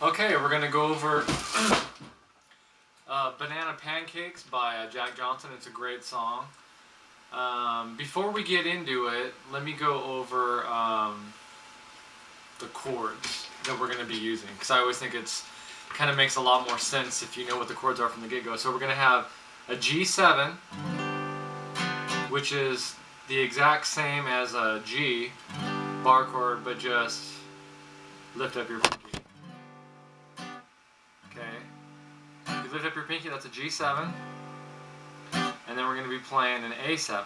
Okay, we're gonna go over Banana Pancakes by Jack Johnson. It's a great song. Before we get into it, let me go over the chords that we're gonna be using, because I always think it's kind of makes a lot more sense if you know what the chords are from the get-go. So we're gonna have a G7, which is the exact same as a G bar chord, but just lift up your pinky. Okay. If you lift up your pinky, that's a G7. And then we're going to be playing an A7.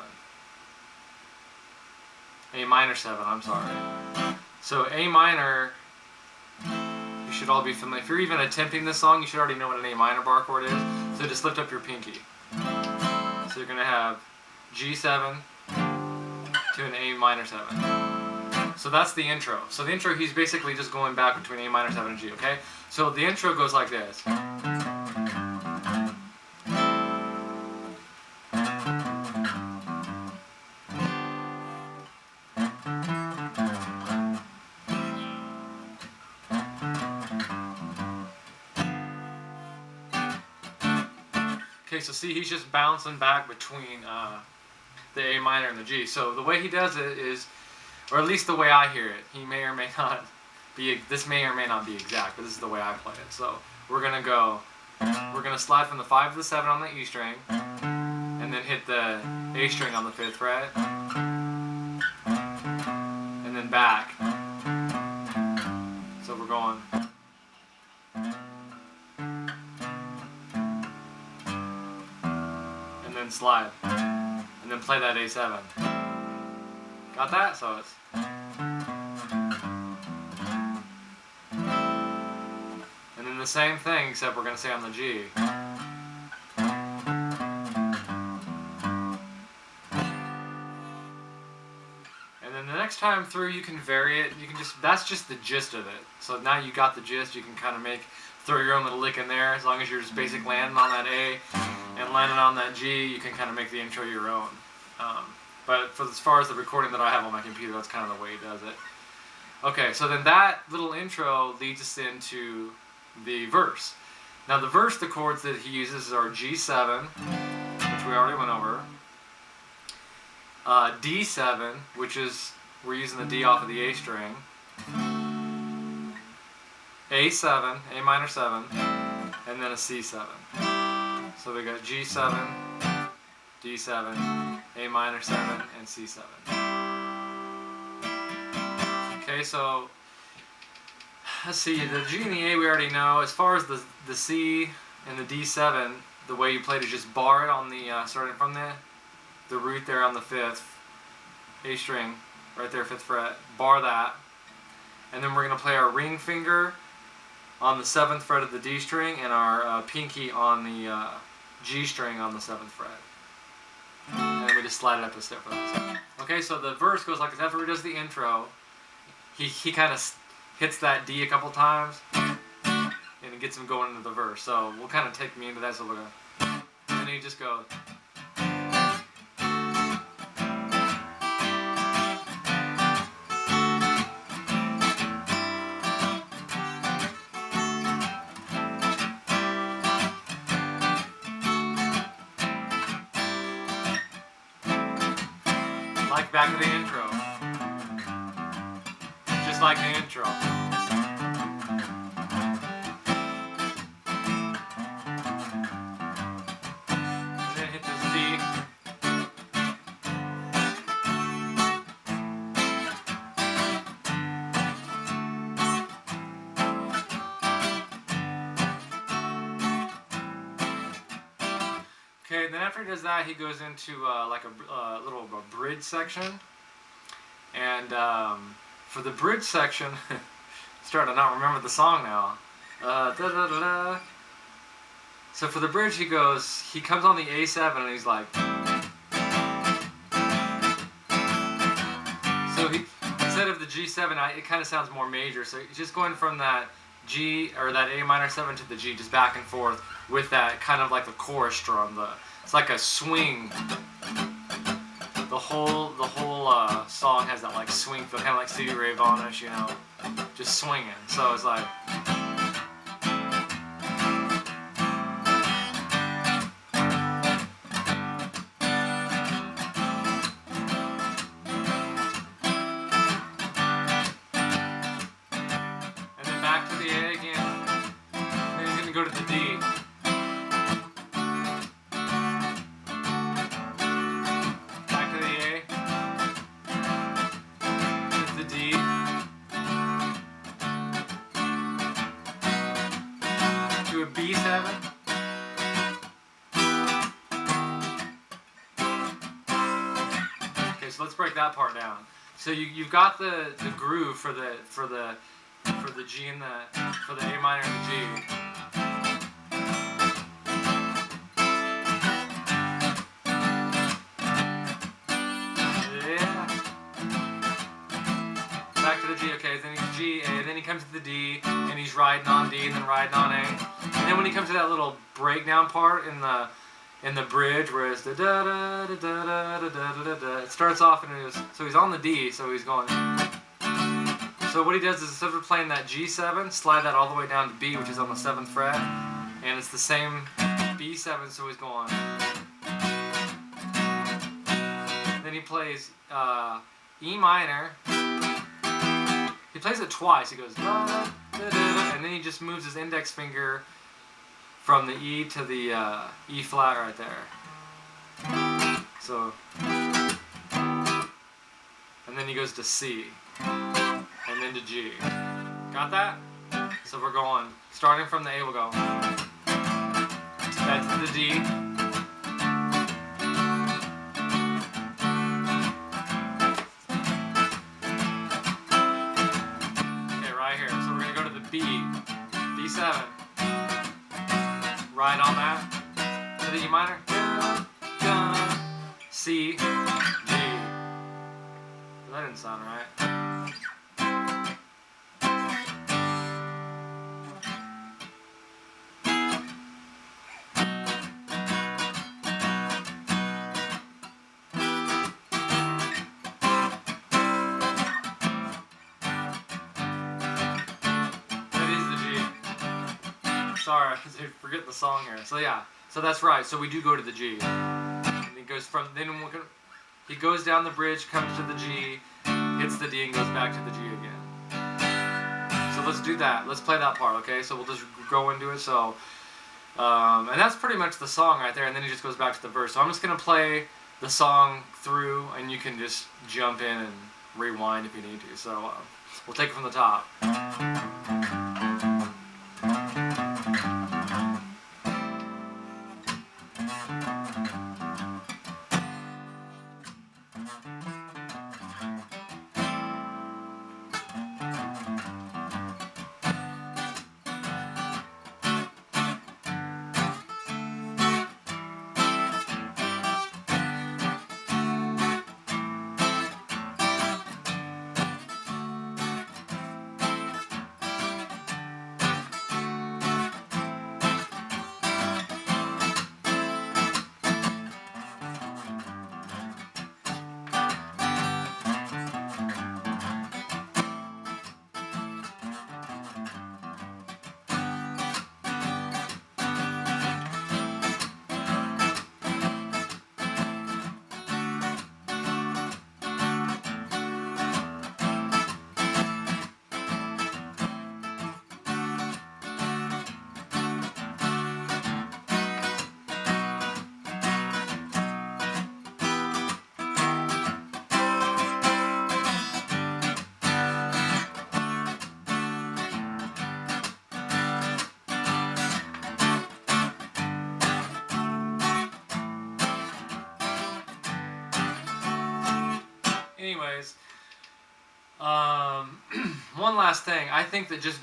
A minor 7, I'm sorry. So A minor, you should all be familiar. If you're even attempting this song, you should already know what an A minor bar chord is. So just lift up your pinky. So you're going to have G7 to an A minor 7. So that's the intro. So the intro, he's basically just going back between A minor 7 and G, okay? So the intro goes like this. Okay, so see, he's just bouncing back between the A minor and the G. So the way he does it is, or at least the way I hear it, he may or may not be, this may or may not be exact, but this is the way I play it. So we're going to slide from the 5 to the 7 on the E string, and then hit the A string on the 5th fret, and then back. So we're going. And then slide. And then play that A7. Got that? So it's. And then the same thing, except we're going to say on the G. And then the next time through, you can vary it. You can just, that's just the gist of it. So now you got the gist, you can kind of throw your own little lick in there. As long as you're just basically landing on that A and landing on that G, you can kind of make the intro your own. But as far as the recording that I have on my computer, that's kind of the way he does it. Okay, so then that little intro leads us into the verse. Now the verse, the chords that he uses are G7, which we already went over, D7, which is, we're using the D off of the A string, A7, A minor 7, and then a C7. So we got G7, D7, A minor 7, and C7. Okay, so let's see, the G and the A we already know. As far as the C and the D7, the way you played is just bar it on the, starting from the root there on the 5th, A string, right there, 5th fret, bar that. And then we're going to play our ring finger on the 7th fret of the D string and our pinky on the G string on the 7th fret. And then we just slide it up a step for that. Okay, so the verse goes like this. After he does the intro, he kind of hits that D a couple times, and it gets him going into the verse. So we'll kind of take me into that. So we're gonna, and then he just goes. Like back to the intro. Just like the intro. And then hit this D. Okay, then after he does that, he goes into like a little bridge section. And for the bridge section, starting to not remember the song now. So for the bridge, he comes on the A7 and he's like. So instead of the G7, it kind of sounds more major. So he's just going from that G, or that A minor 7 to the G, just back and forth with that kind of like the chorus drum. It's like a swing. The whole song has that like swing feel, kind of like Stevie Ray Vaughan-ish, you know, just swinging. So it's like. gonna go to the D. Back to the A. To the D. To a B7. Okay, so let's break that part down. So you've got the groove for the G and for the A minor and the G. Yeah. Back to the G. Okay, then he's G, A, then he comes to the D, and he's riding on D, and then riding on A, and then when he comes to that little breakdown part in the bridge where it's the da da da da da da da da, it starts off and so he's on the D, so he's going. So what he does is instead of playing that G7, slide that all the way down to B, which is on the 7th fret, and it's the same B7, so he's going. Then he plays E minor. He plays it twice. He goes da, da, da, da, and then he just moves his index finger from the E to the E flat right there. So, and then he goes to C, and then to G. Got that? So we're going, starting from the A, we'll go back to the D. Okay, right here. So we're going to go to the B, B7. Right on that. To the E minor. C, G. That didn't sound right. Sorry, I forget the song here. So yeah, so that's right. So we do go to the G. And he goes from he goes down the bridge, comes to the G, hits the D, and goes back to the G again. So let's do that. Let's play that part, okay? So we'll just go into it. So, and that's pretty much the song right there. And then he just goes back to the verse. So I'm just gonna play the song through, and you can just jump in and rewind if you need to. So we'll take it from the top. Anyways, one last thing. I think that just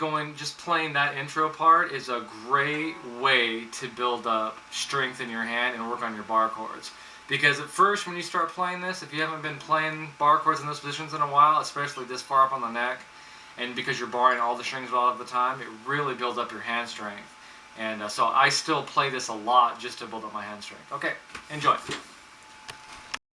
playing that intro part is a great way to build up strength in your hand and work on your bar chords. Because at first, when you start playing this, if you haven't been playing bar chords in those positions in a while, especially this far up on the neck, and because you're barring all the strings all of the time, it really builds up your hand strength. And so I still play this a lot just to build up my hand strength. Okay, enjoy.